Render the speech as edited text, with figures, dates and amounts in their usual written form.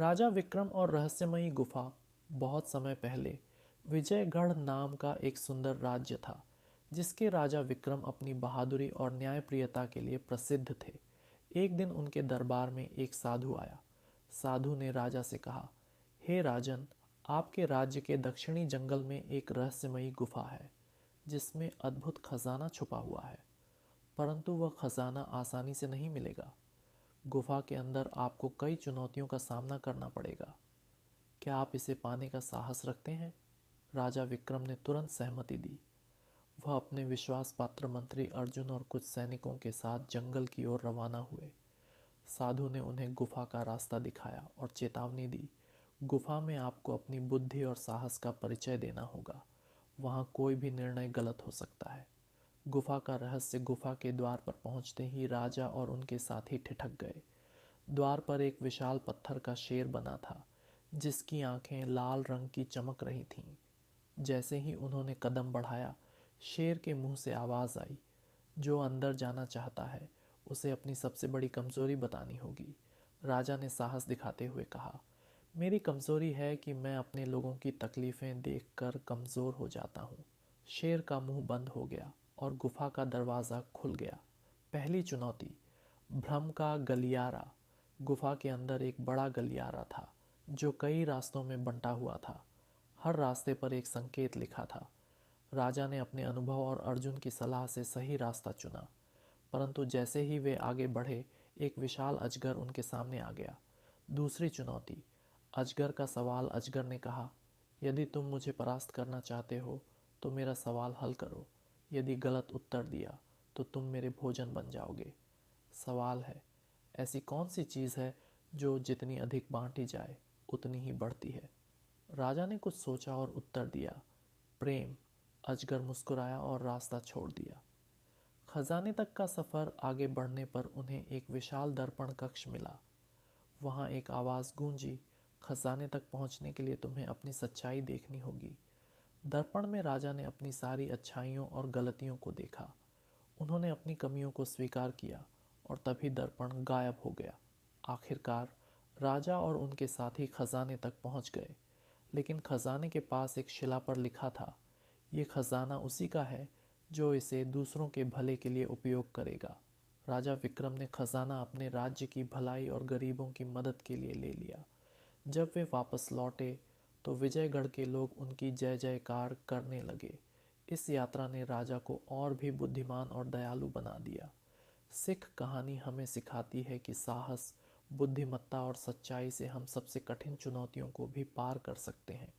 राजा विक्रम और रहस्यमयी गुफा। बहुत समय पहले विजयगढ़ नाम का एक सुंदर राज्य था, जिसके राजा विक्रम अपनी बहादुरी और न्यायप्रियता के लिए प्रसिद्ध थे। एक दिन उनके दरबार में एक साधु आया। साधु ने राजा से कहा, हे राजन, आपके राज्य के दक्षिणी जंगल में एक रहस्यमयी गुफा है, जिसमें अद्भुत खजाना छुपा हुआ है। परंतु वह खजाना आसानी से नहीं मिलेगा। गुफा के अंदर आपको कई चुनौतियों का सामना करना पड़ेगा। क्या आप इसे पाने का साहस रखते हैं? राजा विक्रम ने तुरंत सहमति दी। वह अपने विश्वास पात्र मंत्री अर्जुन और कुछ सैनिकों के साथ जंगल की ओर रवाना हुए। साधु ने उन्हें गुफा का रास्ता दिखाया और चेतावनी दी। गुफा में आपको अपनी बुद्धि और साहस का परिचय देना होगा। वहाँ कोई भी निर्णय गलत हो सकता है। गुफा का रहस्य। गुफा के द्वार पर पहुंचते ही राजा और उनके साथी ठिठक गए। द्वार पर एक विशाल पत्थर का शेर बना था, जिसकी आंखें लाल रंग की चमक रही थीं। जैसे ही उन्होंने कदम बढ़ाया, शेर के मुंह से आवाज आई, जो अंदर जाना चाहता है उसे अपनी सबसे बड़ी कमजोरी बतानी होगी। राजा ने साहस दिखाते हुए कहा, मेरी कमजोरी है कि मैं अपने लोगों की तकलीफें देखकर कमजोर हो जाता हूँ। शेर का मुंह बंद हो गया और गुफा का दरवाज़ा खुल गया। पहली चुनौती, भ्रम का गलियारा। गुफा के अंदर एक बड़ा गलियारा था, जो कई रास्तों में बंटा हुआ था। हर रास्ते पर एक संकेत लिखा था। राजा ने अपने अनुभव और अर्जुन की सलाह से सही रास्ता चुना। परंतु जैसे ही वे आगे बढ़े, एक विशाल अजगर उनके सामने आ गया। दूसरी चुनौती, अजगर का सवाल। अजगर ने कहा, यदि तुम मुझे परास्त करना चाहते हो तो मेरा सवाल हल करो। यदि गलत उत्तर दिया तो तुम मेरे भोजन बन जाओगे। सवाल है, ऐसी कौन सी चीज़ है जो जितनी अधिक बांटी जाए उतनी ही बढ़ती है? राजा ने कुछ सोचा और उत्तर दिया, प्रेम। अजगर मुस्कुराया और रास्ता छोड़ दिया। खजाने तक का सफ़र आगे बढ़ने पर उन्हें एक विशाल दर्पण कक्ष मिला। वहाँ एक आवाज़ गूंजी, खजाने तक पहुँचने के लिए तुम्हें अपनी सच्चाई देखनी होगी। दर्पण में राजा ने अपनी सारी अच्छाइयों और गलतियों को देखा। उन्होंने अपनी कमियों को स्वीकार किया और तभी दर्पण गायब हो गया। आखिरकार राजा और उनके साथी खजाने तक पहुंच गए, लेकिन खजाने के पास एक शिला पर लिखा था, ये खजाना उसी का है जो इसे दूसरों के भले के लिए उपयोग करेगा। राजा विक्रम ने खजाना अपने राज्य की भलाई और गरीबों की मदद के लिए ले लिया। जब वे वापस लौटे तो विजयगढ़ के लोग उनकी जय जयकार करने लगे। इस यात्रा ने राजा को और भी बुद्धिमान और दयालु बना दिया। सिख कहानी हमें सिखाती है कि साहस, बुद्धिमत्ता और सच्चाई से हम सबसे कठिन चुनौतियों को भी पार कर सकते हैं।